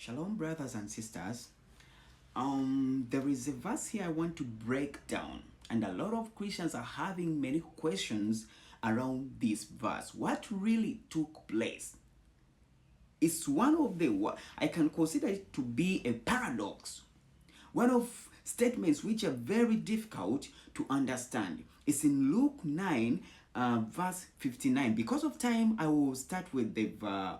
Shalom, brothers and sisters. There is a verse here I want to break down, and a lot of Christians are having many questions around this verse. What really took place? It's one of the, I can consider it to be a paradox. One of statements which are very difficult to understand. It's in Luke 9, verse 59. Because of time, I will start with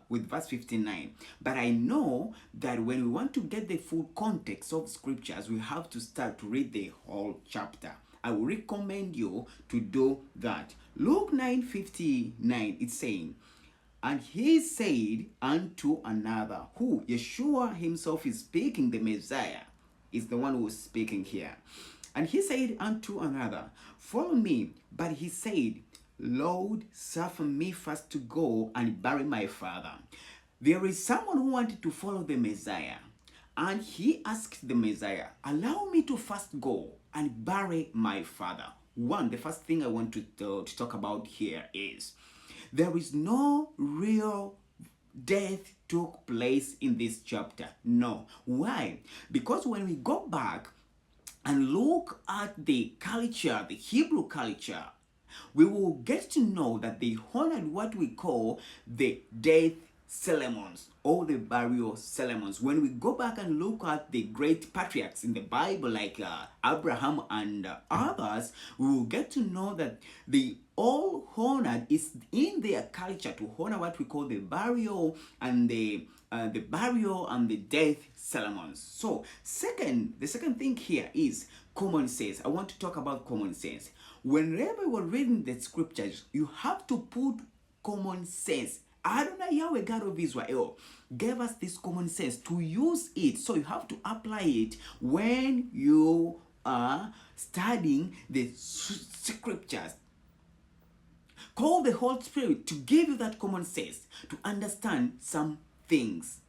with verse 59. But I know that when we want to get the full context of scriptures, we have to start to read the whole chapter. I will recommend you to do that. Luke 9:59, it's saying, "And he said unto another," who Yeshua himself is speaking, the Messiah is the one who is speaking here. "And he said unto another, Follow me. But he said, Lord, suffer me first to go and bury my father." There is someone who wanted to follow the Messiah, and he asked the Messiah, "Allow me to first go and bury my father." The first thing I want to talk about here is there is no real death took place in this chapter. No. Why? Because when we go back and look at the culture, the Hebrew culture, we will get to know that they honored what we call the death ceremonies or the burial ceremonies. When we go back and look at the great patriarchs in the Bible, like Abraham and others, we will get to know that they all honored is in their culture to honor what we call the burial and the death ceremonies. So, the second thing here is common sense. I want to talk about common sense. Whenever we're reading the scriptures, you have to put common sense. Adonai Yahweh, God of Israel, gave us this common sense to use it. So you have to apply it when you are studying the scriptures. Call the Holy Spirit to give you that common sense to understand some things.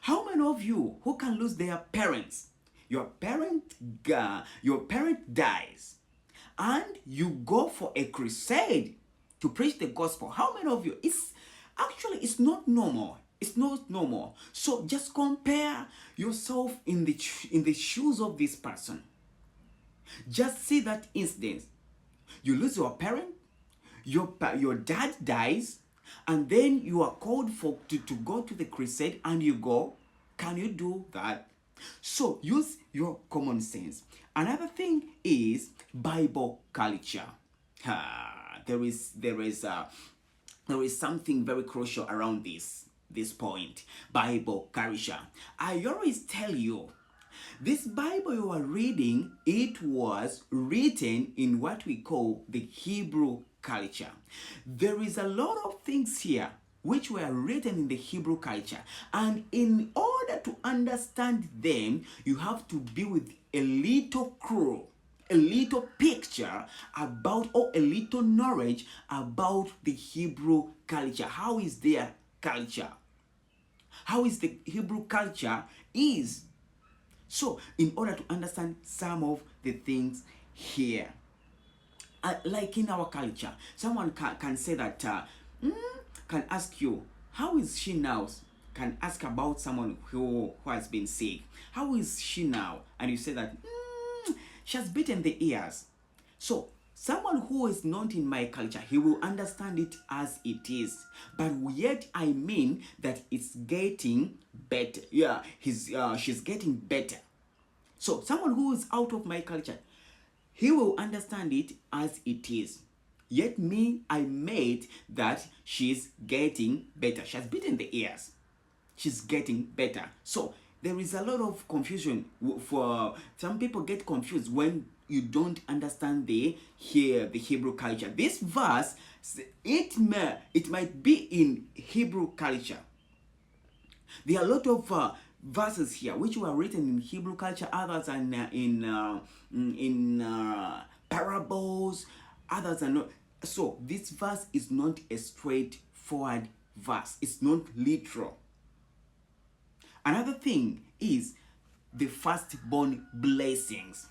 How many of you who can lose their parents? Your parent dies, and you go for a crusade to preach the gospel. How many of you? It's not normal. It's not normal. So just compare yourself in the shoes of this person. Just see that incident. You lose your parent, your dad dies, and then you are called to go to the crusade, and you go. Can you do that? So use your common sense. Another thing is Bible culture. There is something very crucial around this point. Bible culture. I always tell you, this Bible you are reading, it was written in what we call the Hebrew culture. There is a lot of things here which were written in the Hebrew culture, and in order to understand them, you have to be with a little clue, a little picture about, or a little knowledge about the Hebrew culture. How is their culture? How is the Hebrew culture is? So, in order to understand some of the things here, like in our culture, someone can say that, can ask you, how is she now? Can ask about someone who has been sick. How is she now? And you say that, she has bitten the ears. So, someone who is not in my culture, he will understand it as it is. But yet, I mean that it's getting better. Yeah, she's getting better. So, someone who is out of my culture, he will understand it as it is. Yet me, I made that she's getting better. She has bitten the ears. She's getting better. So there is a lot of confusion. For some people get confused when you don't understand the Hebrew culture. This verse, it might be in Hebrew culture. There are a lot of verses here which were written in Hebrew culture, others are in parables, others are not. So this verse is not a straightforward verse. It's not literal. Another thing is the firstborn blessings.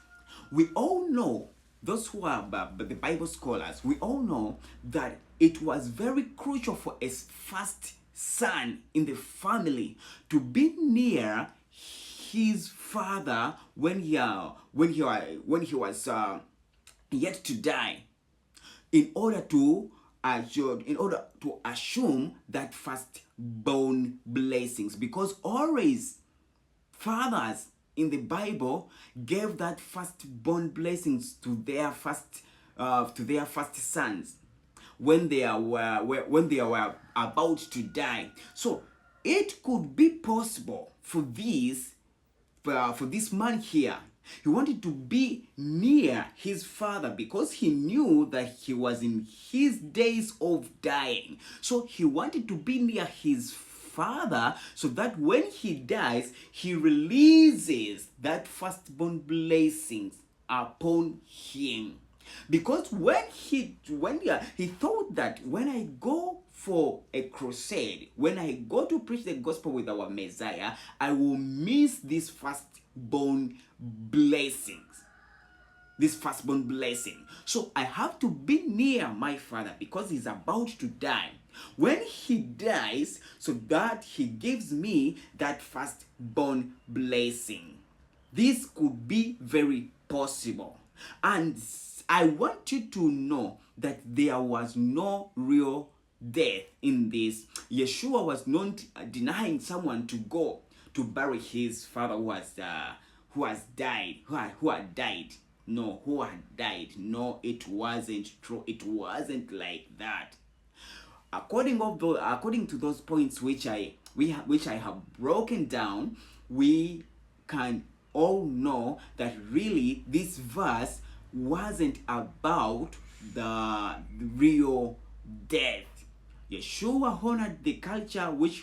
We all know, those who are the Bible scholars, we all know that it was very crucial for a first son in the family to be near his father when he was yet to die, in order to assume that firstborn blessings, because always fathers in the Bible gave that firstborn blessings to their first sons when they were about to die. So it could be possible for this man here. He wanted to be near his father because he knew that he was in his days of dying. So he wanted to be near his father so that when he dies, he releases that firstborn blessings upon him. Because he thought that when I go for a crusade, when I go to preach the gospel with our Messiah, I will miss this firstborn blessings. This firstborn blessing. So I have to be near my father because he's about to die. When he dies, so that he gives me that firstborn blessing. This could be very possible. And I want you to know that there was no real death in this. Yeshua was not denying someone to go to bury his father who had died. No, who had died. No, it wasn't true. It wasn't like that. According to those points which I have broken down, we can all know that really this verse wasn't about the real death. Yeshua honored the culture which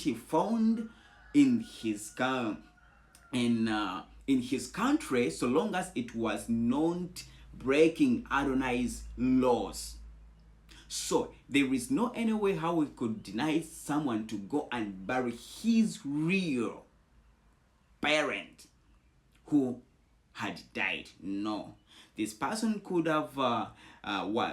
he found in his country, so long as it was not breaking Adonai's laws. So there is no any way how we could deny someone to go and bury his real parent who had died. No. This person could have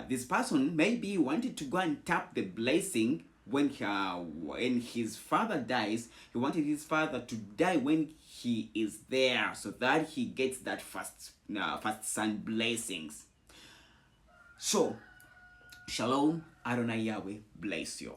this person maybe wanted to go and tap the blessing when his father dies. He wanted his father to die when he is there, so that he gets that first son blessings. So Shalom, Adonai Yahweh bless you.